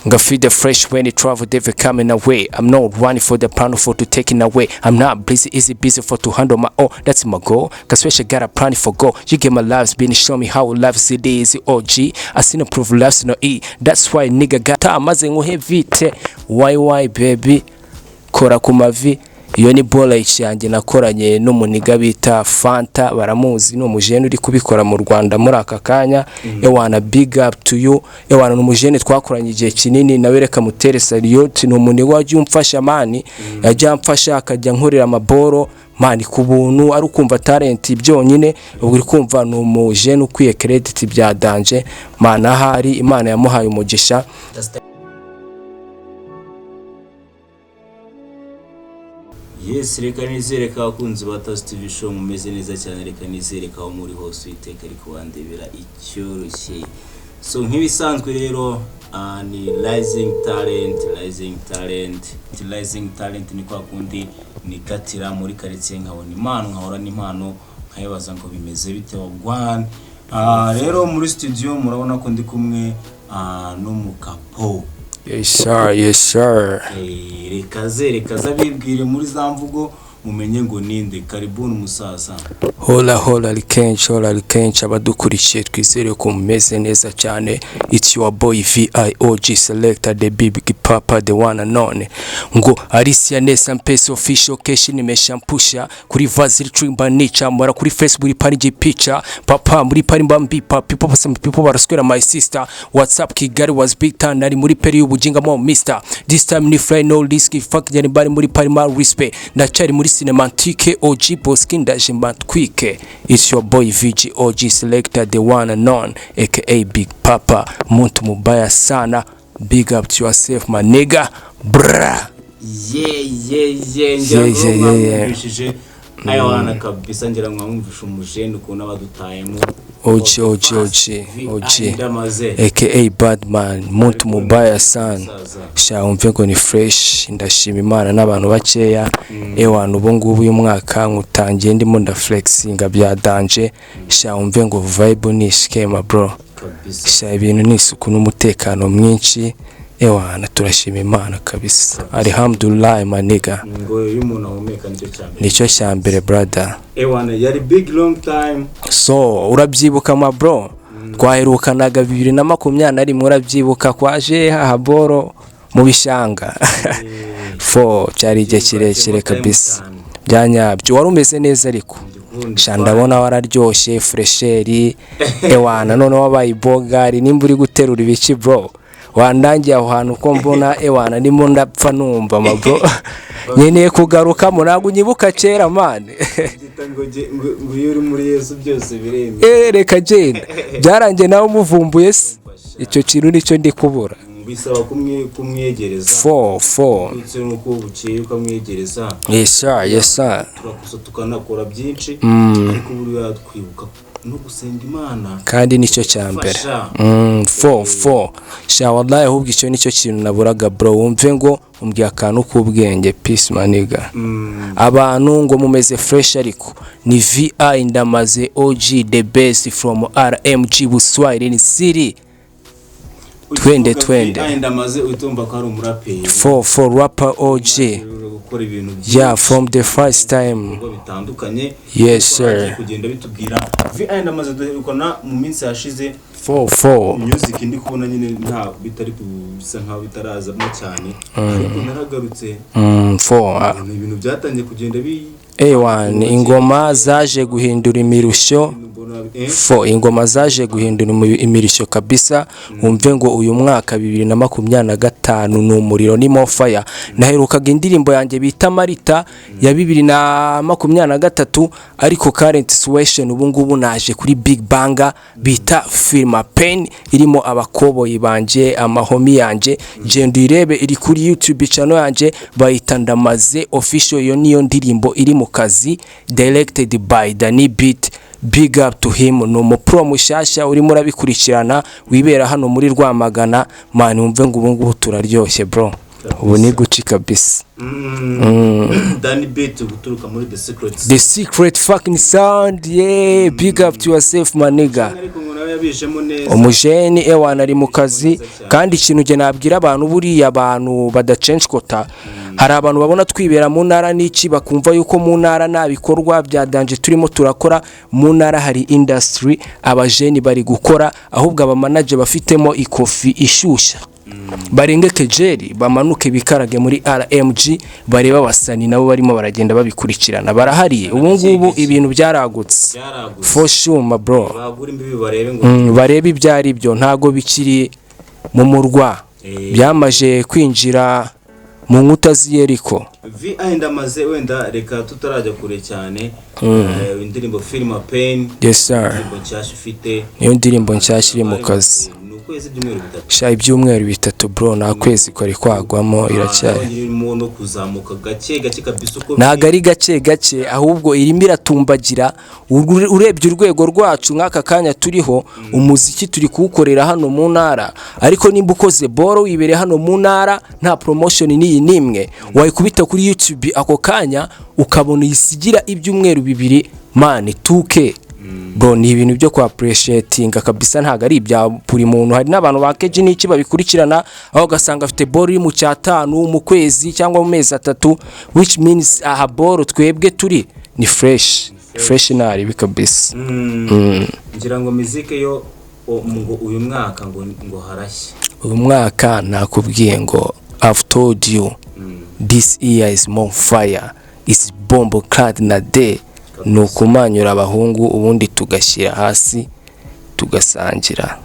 Nga feel the fresh when it travel, they coming away. I'm not running for the plan for to taking away. I'm not busy for to handle my own. That's my goal. Cause fresh I got a plan for go. You get my lives been show me how life is easy. OG, I seen a proof lives no E. That's why nigga got Ndamaze nguhevite. Why baby, kora kumavi. Iyo ni bola yanjye nakoranye n'umuniga bita Fanta, baramuzi no mujene uri kubikora mu Rwanda muri aka kanya. Ewana big up to you. Ewana n'umujene twakoranye igihe kinini, nawe reka mutere salute. No muniga waje umfasha mani, yajya amfasha akajya nkorera amaboro mani ku buntu, ari ukumva talent byonyine. Ubwo uri kumva n'umujene ukwiye credit bya danje mana, hari Imana yamuhaye umugisha. Yes, reka nizere ko abakunzi ba Taz TV show mumeze neza cyane. Reka nizere ko muri hose iteka ariko wandebera icyoroshye. So nk'ibisanzwe rero ni rising talent ni kwa kundi nigatira muri quartier nkabona impano, nkahora n'impano nkayibaza ngo bimeze bite wagwan. Rero muri studio murabona ko ndi kumwe n'umukapo. Yes sir. Reka bibwire muri za mvugo mumenye ngo ninde. Karibuni musaza. Hola likenshi abadukurikiye twizere ko mumeze neza cyane. It's your boy VIOG selector the big papa the one and only. Ngo Alicia Nessa Mpesa official keshi nimeshampusha kuri Vazil Trimba Nicha mara kuri Facebook page picture papa muri parimba mbipa people baraswera my sister. WhatsApp Kigali was big time nari muri peri y'ubujinga mo Mr. This time ni fly no risk fuck jani bari muri parima respect ndacari muri cinematique OG Boskin ndaje mbatwike. It's your boy VG OG selector the one and on aka Big Papa. Muntu mubaya sana. Big up to yourself my nigga. Brah. Yeah. Ayawana kabisa ngira mwamvisha umujene ukuntu abadutayemo. OG aka Badman. Muntu mubaya sana. Sha umve ngo ni fresh. Ndashima Imana n'abantu bakeya. Ewana ubu ngubu uyu mwaka ngutangiye ndimo ndaflexinga bya danje. Sha umve ngo vibe ni schema bro. Sha ibintu ni isuku n'umutekano mwinshi. Ewana turashima Imana kabisa. Alhamdulillah my nigga. Ngo uyu muntu ahumeka nicyo cyambere brother. Ewana yari big long time. So urabyibuka ma bro, twaherukanaga 2021 urabyibuka kwaje haboro mu bishanga. Fo cyari igihe kirekire kabisa. Byanyabyo wari umeze neza ariko ndabona wararyoshye fresheri. Ewana none wabaye bogari nimba uri guterura ibiki bro. Wandangiye aho hantu ko mbona ewana ndimo ndapfa numva ma bro. Nyeneye kugaruka mu ntago nyibuka kera man. Ngo yuri muri Yesu byose biremye. Reka genda byarangiye nawe muvumbuye se icyo kintu nicyo ndi kubura. Bisaba kumwegereza. Ndetse nuko buciye ukamwegereza. Yes sir. Turakusa tukanakora byinshi ariko buri yatwibuka no gusenga Imana kandi nicyo cyambere. Sha wallahi ahubwo icyo nicyo kintu naburaga bro. Wumve ngo umbwiye akantu k'ubwenge peace maniga. Abantu ngo mumeze fresh ariko ni VI Ndamaze OG the best from RMG Buswahili in city. Twende Ndamaze utumva ko ari umuraperi. Rapper OG. Yeah, from the first time. Bitandukanye. Yes sir. Kugenda bitubwira VI Ndamaze duherukana mu minsi yashize. Music ndi kubona nyine nta bitari bisa nkaho bitarazamo cyane ariko naragarutse. Ibintu byatangiye kugenda Ewan ingoma zaje guhindura imirusho. Ingoma zaje guhindura imirishyo kabisa. Umve ngo uyu mwaka 2025 n'umuriro ni mofire. Naherukaga indirimbo yanjye bita Marita ya 2023 ariko current situation ubu ngubu naje kuri Big Banga bita Film Pain irimo abakoboyi banje amahomi yanje. Genda irebe iri kuri YouTube channel yanje bayita Ndamaze official. Iyo niyo ndirimbo iri mu kazi directed by Danny Beat. Big up to him. No mu pro mushasha uri murabikurikirana wibera hano muri Rwamagana man. Umve ngo ubu ngubu turaryoshye bro. ubu ni guci kabisa. Danny Beat guturuka muri The Secret fucking sound, yeah, big up to yourself my nigga. Umujeni ewana ari mu kazi kandi ikintu je nabwira abantu buriya abantu badacenge kota. Hari abantu babona twibera mu ntara n'iki bakumva yuko mu ntara nabikorwa bya danje turimo turakora. Mu ntara hari industry abajeni bari gukora, ahubwo aba manager bafitemo ikofi ishusha barenge kejeri bamanuke bikarage muri RMG bareba basani nabo barimo baragenda babikurikirana barahari. Ubu ngubu ibintu byaragutse for sure my bro. bagura imbibi barebe ngo barebe ibyari byo ntago bikiri mu murwa byamaje kwinjira mu nkuta z'Yeriko. Ndamaze wenda reka tutarajya kure cyane indirimbo Film Pain. Yes sir. Niyo ndirimbo nshyashya iri mu kazi. Sha ibyumweru bitatu bro, na kwezi kwari kwagwamo iracyari no kuzamuka gake gake kabisa uko naga ari gake gake, ahubwo irimo iratumbagira. Urebye urwego rwacu nk'aka kanya turiho umuziki turi kuwukorera hano mu ntara, ariko nimba ukoze boro wibere hano mu ntara nta promotion niyi nimwe wayikubita kuri YouTube ako kanya ukabona isigira ibyumweru bibiri man 2K bro. Ni ibintu byo kwa appreciating kabisa, ntago ari ibya buri muntu. Hari n'abantu bakeje n'iki babikurikirana aho gasanga afite boro iri mu cyatanu mu kwezi cyangwa mu mezi 3, which means aha boro twebwe turi ni fresh nari bikabisa. ngira ngo muzike yo ngo uyu mwaka ngo harashye. Uyu mwaka nakubwiye ngo I've told you this year is more fire, is bombo clad na day. Nukumanyura abahungu ubundi tugashyira hasi tugasangira.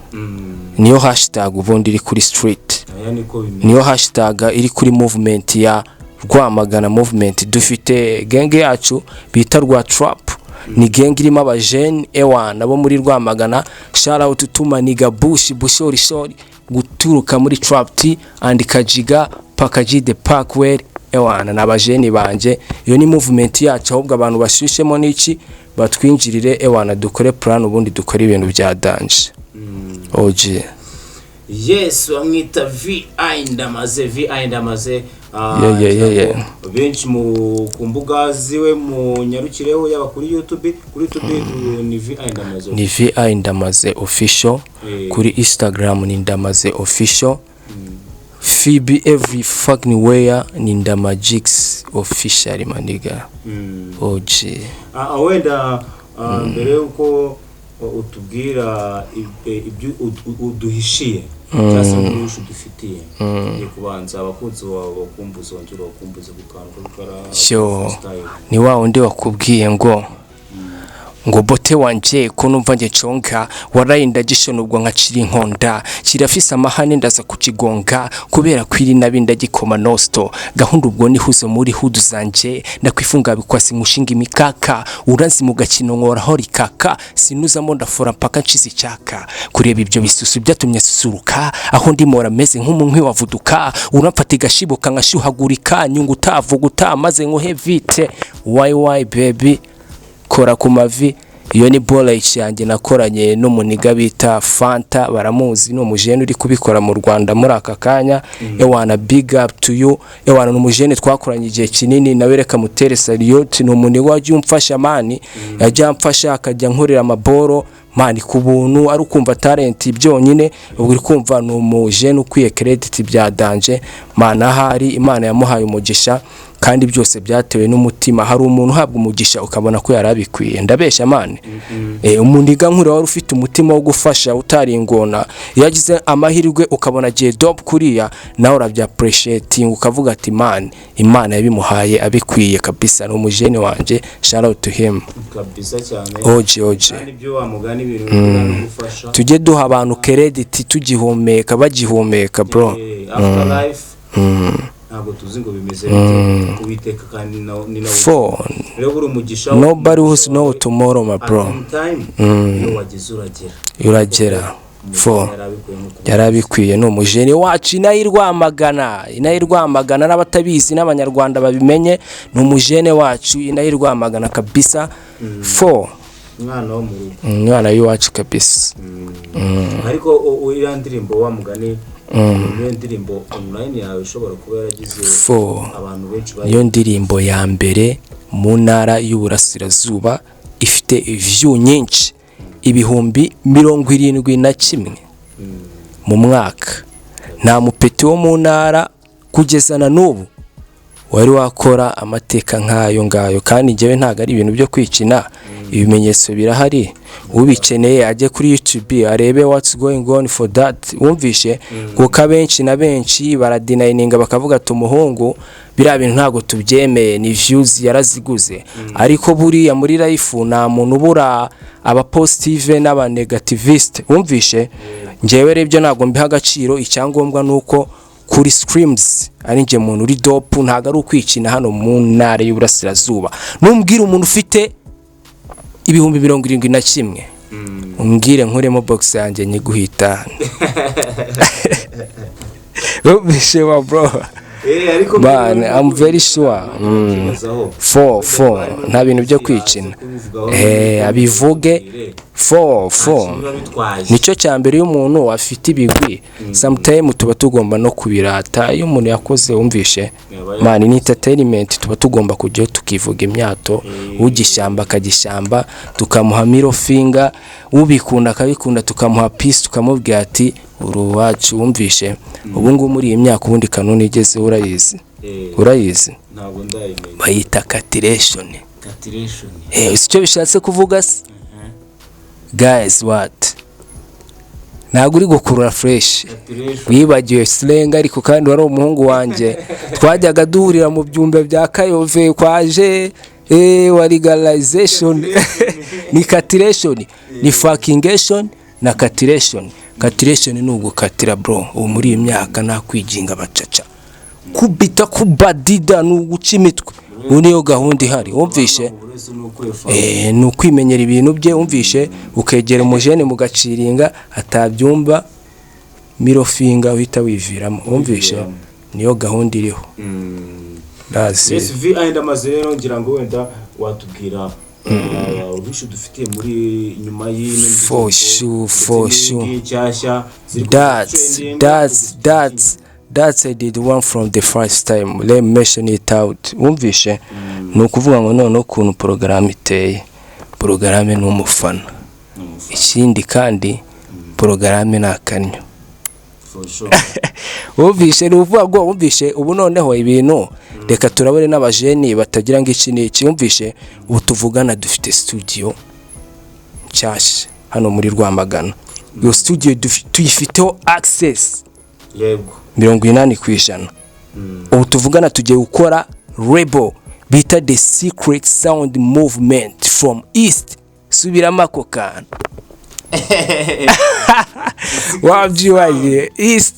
Niyo hashtag ubundi iri kuri street, niyo hashtag iri kuri movement ya Rwamagana movement. Dufite genge yacu bita rwa trap, ni genge irimo abajeni ewana bo muri Rwamagana. Shout out to maniga bushori guturuka muri trap T and kajiga pakaji the parkway ewana n'abajeni banje. Iyo ni movement yacu, ahubwo abantu bashyushyemo n'iki batwinjirire ewana dukore plan ubundi dukore ibintu bya danje. OG yes wamwita Ndamaze benshi mu kumbuga ziwe mu nyarukireho yaba kuri YouTube ni Ndamaze official, kuri Instagram ni Ndamaze official, Phoebe every fucking way ni Ndamagix official maniga. OG wenda mbere uko utubwira ibyo uduhishiye cyase muri ushu dufitiye kubanza abakunzi bakumbuza wongera bakumbuza gukanguka sho ni wa undi wakubwiye ngo bote wanje ko numva nge conka warayinda gishona ubwo nkacira inkonda kirafise amahane ndaza kukigonga kubera kwiri nabinda gikoma nosto gahunda ubwo nihuze muri hudu zanje ndakwifunga bikwasi nkushinga imikaka uranzi mu gakino nkora hori kaka sinuzamo ndafora mpaka ncizi cyaka kureba ibyo bisusu byatumye susuruka aho ndimora meze nk'umunkwi wavuduka uramfata igashibuka nkashyuhagurika nyungu utavuguta maze nkuhe vite why baby kora ku mavi. Iyo ni bola yanjye nakoranye n'umuniga bita Fanta, baramuzi no mujene uri kubikora mu Rwanda muri aka kanya. Ewana big up to you ewana n'umujene twakoranye igihe kinini nawe reka mutere salute. No muniga waje umfasha mani yajya amfasha akajya nkorera amaboro mani ku buntu ari ukumva talent byonyine uri kumva n'umujene ukwiye credit bya danje mana. Hari Imana yamuhaye umugisha kandi byose byatewe n'umutima. Hari umuntu uhabwa umugisha ukabona ko yarabikwiye ndabesha mane. Umuniga nkura wari ufite umutima wo gufasha utari ingona, yagize amahirwe ukabona giye dope kuriya nawe urabya appreciating ukavuga ati man Imana yabimuhaye abikwiye kabisa. No mujene wanje shout out to him kabisa cyane. OG kandi byo wamugana ibintu gufasha tujye duha abantu credit tugihumeka bagihumeka bro. After life ntabwo tuzi ngo bimeze kubiteka kandi ni nawo rero buri umugisha nobody who knows tomorrow my bro. Iyo wagize uragera yarabikwiye n'umujene wacu inayirwamagana n'abatabizi n'abanyarwanda babimenye n'umujene wacu inayirwamagana kabisa. umwana wo mu rugo umwana w'iwacu kabisa. ariko iriya ndirimbo wa mugani niyo ndirimbo online yawe ushobora kuba yaragize abantu benshi niyo ndirimbo ya mbere mu ntara y'Uburasirazuba ifite view nyinshi ibihumbi 71 mu mwaka. Nta mupeti wo mu ntara kugeza na n'ubu wari wakora amateka nk'ayo ngayo, kandi njyewe ntago ari ibintu byo kwicina, ibimenyetso birahari. Ubikeneye ajye kuri YouTube arebe what's going on for that. Wumvishe kuko benshi na benshi baradinayininga bakavuga ati umuhungu biriya bintu ntago tubyemeye, ni views yaraziguze. Ariko buriya muri life nta muntu ubura aba positive n'aba negativist. Wumvishe njyewe rebyo ntago mbiha agaciro, icyangombwa nuko kuri streams ari nje muntu uri dope, ntago ari ukwicina hano mu ntara y'Uburasirazuba. Numbwira umuntu ufite ibihumbi 71 umbwire nkuremo box yanjye nyiguhita. Bishema bro. Man, I'm very sure. 4 nta bintu byo kwicina. Abivuge 4 nicyo cyambere y'umuntu afite ibigwi. Sometimes tuba tugomba no kubirata iyo umuntu yakoze. Wumvishe man, ni entertainment, tuba tugomba kujya tukivuga imyato. Ugishyamba akagishyamba tukamuha middle finger, ubikunda akabikunda tukamuha peace, tukamubwira ati uruwacu. Wumvishe ubu ngubu muri iyi myaka ubundi kanuni igeze urayizi ntabwo ndayimenya bayita catiration. Icyo bishatse kuvuga se guys what ntabwo uri gukurura fresh wibagiwe slang, ariko kandi wari umuhungu wanjye twajyaga duhurira mu byumba bya Kayove kwaje wa legalization. Ni catiration, ni fuckingation na catiration. Catiration ni ugukatira bro. Ubu muri iyi myaka nta kwijinga bacaca kubita kubadida n'uguca imitwe. Niyo gahunda ihari. Wumvishe ni ukwimenyera ibintu bye. Wumvishe ukegera umujene mugaciringa atabyumva middle finger uhita wiviramo. Wumvishe niyo gahunda iriho. Yes, vi Ndamaze rero ngira ngo wenda watubwira ubisho dufite muri nyuma y'ino for sure that's I did one from the first time. Let me mention it out. Wumvishe no kuvuga ngo none ukuntu program iteye. Program ni umufana. Ikindi kandi program ni akanyo. For sure. Wumvishe uvuga ngo wumvishe ubu noneho ibintu reka turabone n'abajeni batagira ngo iki n'iki. Wumvishe ubu tuvugana dufite studio nshyashya hano muri Rwamagana. Iyo studio tuyifiteho access yego 80%. Ubu tuvugana tugiye gukora label bita The Secret Sound Movement from East. Subiramo ako kana. Wabyiwaye East,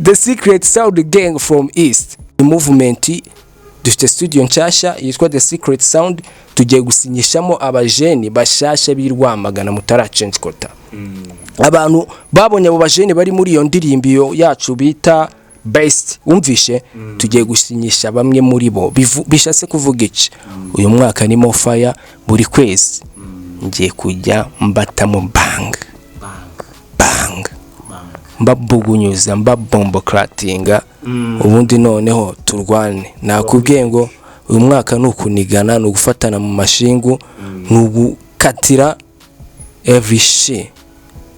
The Secret Sound Gang from East. The movement dufite studio nshyashya yitwa The Secret Sound. Tugiye gusinyishamo abajeni bashasha birwamagana mutaracense kota. Abantu babonye abo bajeni bari muri iyo ndirimbo yacu bita Best. Wumvishe tugiye gusinyisha bamwe muri bo. Bishatse kuvuga iki? Uyu mwaka ni mo fire, buri kwezi ngiye kujya mbata mu bang mbabugunyuza mbabombo clatinga. Ubundi noneho turwane. Nakubwiye ngo uyu mwaka nukunigana, nugufatana mu mashingu, nugukatira every shit,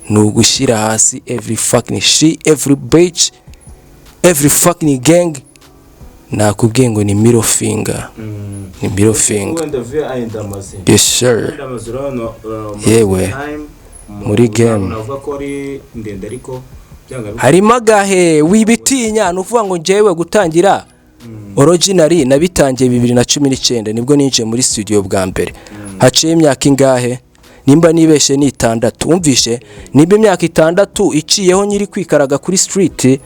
nugushyira hasi every fucking shit, every bitch, every fucking gang. Nakubwiye ngo ni middle finger. Ni middle finger. Yes sir. Yewe muri game harimo agahe wibitinya. Nuvuga ngo njyewe gutangira originally nabitangiye 2019 nibwo ninje muri studio bwa mbere. Haciye imyaka ingahe? Nimba nibeshe ni 6. Wumvishe nimba imyaka 6 iciyeho nyiri kwikaraga kuri street.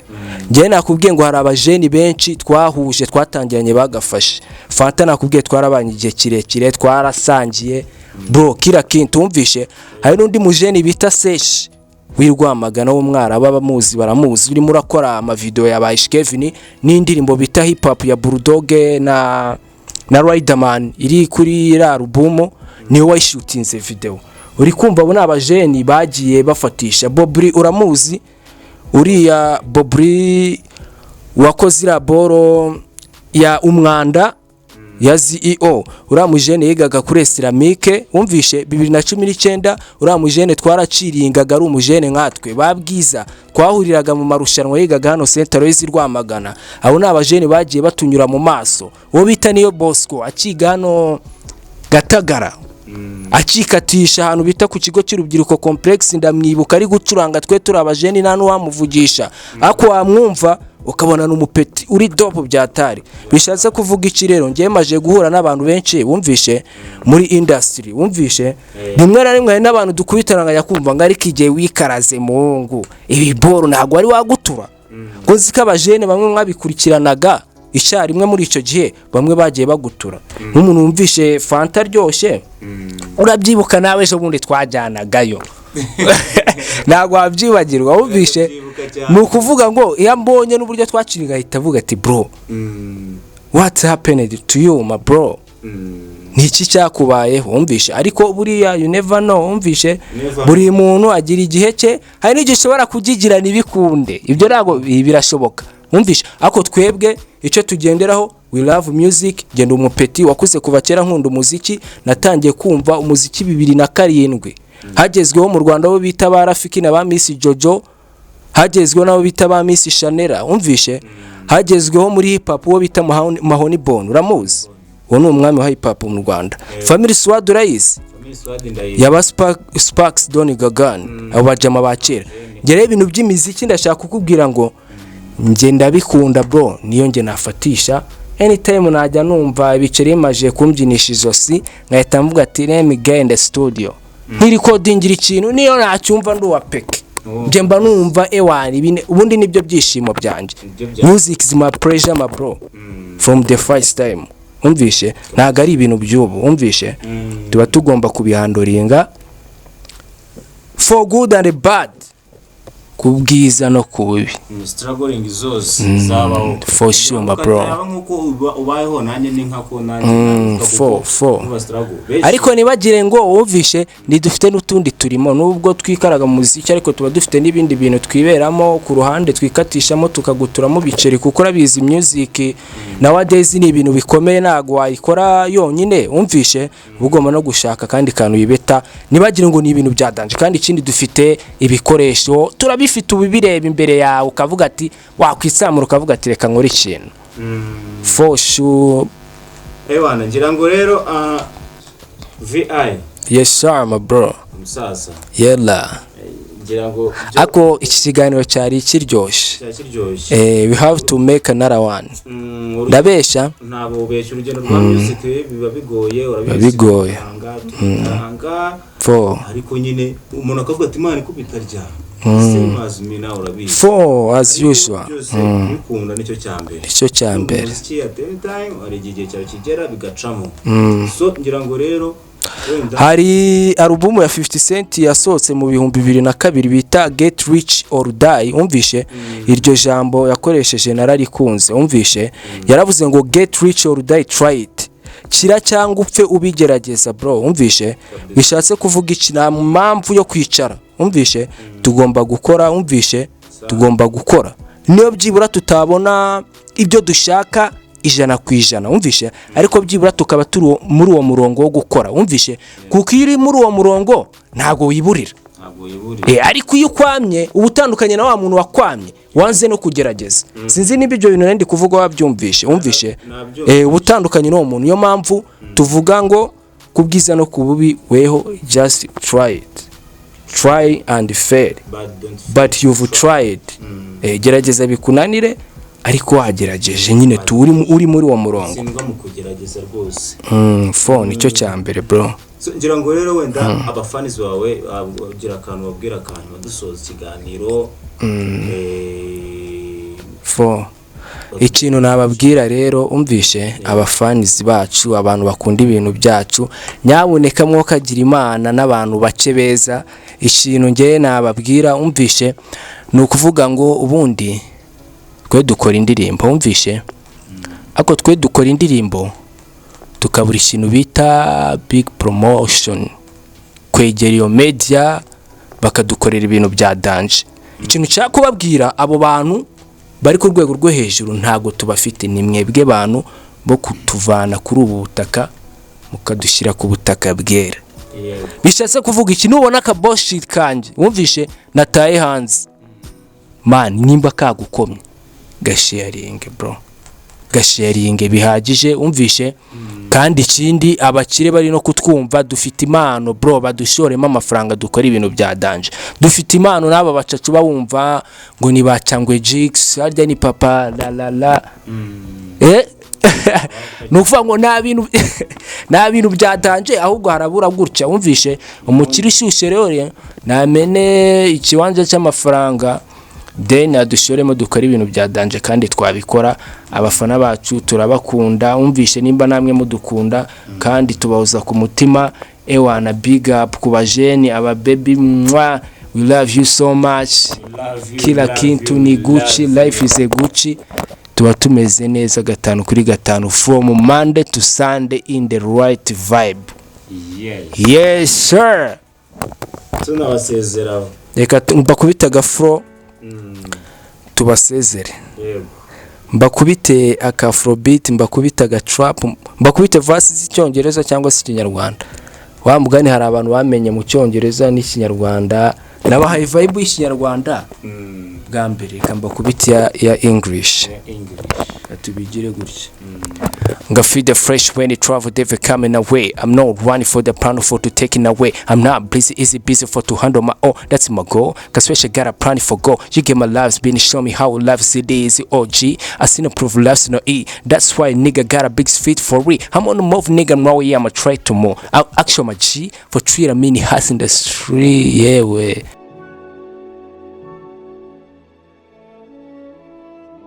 Njye nakubwiye ngo hari abajeni benshi twahuje twatangiranye bagafashe. Fanta nakubwiye twarabanye igihe kirekire, twarasangiye bro kira kintu. Wumvishe hari n'undi mujeni bita Sesh wirwamagana wo mwara babamuzi baramuzi, uri murakora ama video ya Byinshi Kevin n'indirimbo bita hip hop ya Bulldog na Riderman iri kuri ra album. Niwe wayishutinze video. Uri kumva abo n'abajeni bagiye bafatisha. Bobri uramuzi uriya Bobri wakoze iraboro ya umwanda ya CEO uriya mujene yigaga kuri ceramike wumvishe 2019 uriya mujene twaraciringaga ari umujene nkatwe babwiza twahuriraga mu marushanwa yigaga hano Central y'I Rwamagana abo n'abajene bagiye batunyura mu maso wo bita niyo Bosco akiga hano Gatagara akikatisha ahantu bita ku kigo cy'urubyiruko complex ndamwibuka ari gucuranga twe turi abajene nta n'uwamuvugisha ako wamwumva ukabona n'umupeti uri dope byatari bishatse kuvuga iki rero ngiye maje guhura n'abantu benshi wumvishe muri industry wumvishe rimwe na rimwe n'abantu dukubitana yakumva ngo ari kigiye wikaraze muhungu ibi boro ntago ari wagutura ngo zikabajene bamwe mwabikurikiranaga rimwe muri ico gihe bamwe bagiye bagutura nk'umuntu wumvishe Fanta ryoshye urabyibuka nawe ejo bundi twajyanagayo ntago wabyibagirwa wumvishe nukuvuga ngo iyo mbonye n'uburyo twaciringa ahita avuga ati bro what's happened to you my bro niki cyakubayeho wumvishe ariko buriya you never know wumvishe buri muntu agira igihe cye hari n'icyo ushobora kugigira nibikunde ibyo ntago birashoboka wumvishe ako twebwe icyo tugenderaho we love music genda umupeti wakuze kuva kera nkunda umuziki natangiye kumva umuziki 2007 hagezweho mu Rwanda bo bita ba Rafiki na ba Miss Jojo hagezweho nabo bita ba Miss Chanera umvishe hagezweho muri hip hop wo bita Mahoni Bone uramuzi uwo ni umwami wa hip hop mu Rwanda Family Swad urayizi yaba Sparks Don Gagan abo bajama ba kera ngere ibintu by'imiziki ndashaka kukubwira ngo nge ndabikunda bro niyo nge nafatisha anytime najya numva ibiceri maje kumbyinishije izosi ngahita mvuga ati let me get in the studio ntirekodingira ikintu niyo nacyumva nduwa peke nje mba numva ewani ubundi nibyo byishimo byanje music is my pleasure my bro from the first time umvishe ntago ari ibintu by'ubu umvishe tuba tugomba kubihandoringa for good and bad kubwiza no kubi struggling zose zabaho for sure my bro nkuko ubayeho nanye ni nkako nanye ariko nibagire ngo wumvishe ni dufite n'utundi turimo nubwo twikaraga mu muziki ariko tuba dufite n'ibindi bintu twiberamo ku ruhande twikatishamo tukaguturamo biceri kuko rabizi music nowadays ni ibintu bikomeye nago wayikora yonyine wumvishe ugomba no gushaka kandi kantu yibeta nibagire ngo ni ibintu byadanje kandi ikindi dufite ibikoresho turabifite ubibireba imbere yawe ukavuga ati wakwitsamura ukavuga ati reka nkore ikintu for sure ewana ngira ngo rero VI yes sir my bro musasa yella ngira ngo ako iki kiganiro cyari kiryoshye we have to make another one ndabesha nabo besha urugendo rwa music biba bigoye bigoye ariko nyine umuntu akavuga ati imana ikubitarya Simazimina urabizi for as usual bikunda nicyo cyambere umuziki at any time ari igihe cyawe kigera bigacamo so ngira ngo rero hari album ya 50 Cent yasohotse mu 2002 bita Get Rich or Die umvishe iryo jambo yakoresheje nararikunze umvishe yaravuze ngo Get Rich or Die try it kira cyangwa upfe ubigerageza bro umvishe bishatse kuvuga iki na mpamvu yo kwicara umvishe tugomba gukora umvishe tugomba gukora niyo byibura tutabona ibyo dushaka 100% umvishe ariko byibura tukaba turi muri uwo murongo wo gukora umvishe kuko iri muri uwo murongo ntago wiburira ariko iyo kwamye ubutandukanye na wa muntu wakwamye wanze no kugerageza sinzi niba ibyo bintu ndi kuvuga wabyumvishe umvishe ubutandukanye no muntu yo mpamvu tuvuga ngo kubwiza no kububi weho just try and fail but you've tried gerageza bikunanire ariko wagerageje nyine uri muri uwo murongo sindwa mu kugerageza rwose phone icyo cyambere bro ngira ngo rero wenda abafanizi bawe ugira akantu babwira akantu badusoza ikiganiro ikintu nababwira rero umvishe abafanizi bacu abantu bakunda ibintu byacu nyaboneka mwokagira imana n'abantu bace beza ikintu ngiye nababwira umvishe nukuvuga ngo ubundi twe dukora indirimbo umvishe ako twe dukora indirimbo tukabura ikintu bita big promotion kwegera iyo media bakadukorera ibintu bya danje ikintu cya kubabwira abo bantu bari ku rwego rwo hejuru ntago tubafite, ni mwebwe bantu bo kutuvana kuri ubu butaka mukadushyira ku butaka bwera. Bishatse kuvuga iki? Nubona ka bullshit kanje wumvishe nataye hanze, man, nimba kagukomye gasharinge bro, gasharinge bihagije, umvishe. Kandi ikindi abakire bari no kutwumva, dufite impano bro, badushoremo amafaranga dukora ibintu bya danje. Dufite impano n'aba bacacu bawumva ngo ni bacangwe Jix, harya ni papa la nukuvuga ngo nta bintu bya danje, ahubwo harabura gutya, umvishe. Umukiri ushyushye rero namene ikiwanja cy'amafaranga, then adushoremo dukora ibintu bya danje kandi twabikora. Abafana bacu turabakunda, umvishe, nimba namwe mudukunda kandi tubahoza ku mutima. Ewana, big up ku bajeni, aba baby, mwa, we love you so much. Kila kintu ni Gucci, life is a Gucci. Tuba tumeze neza 5 kuri 5 from Monday to Sunday in the right vibe. Yes sir. Tunabasezeraho. Reka mbakubita gafro tubasezere. Mbakubite aka afrobeat, mbakubita ga trap, mbakubite verse z'icyongereza cyangwa se ikinyarwanda. Wa mugani hari abantu bamenye mu cyongereza n'ikinyarwanda, nabahaye vibe y'ikinyarwanda bwa mbere, kambakubite ya English atubigire gutya. Nga feel the fresh when it travel never coming away. I'm not running for the plan for to taking away. I'm not busy for to handle my own. That's my goal. Cause special got a plan for go. You get my lives been show me how lives it is. OG, I seen a proof lives no E. That's why nigga got a big feet for real. I'm on the move, nigga. Now yeah, I'ma try to more. I'll action my G for treat a mini house in the street. Yeah, way.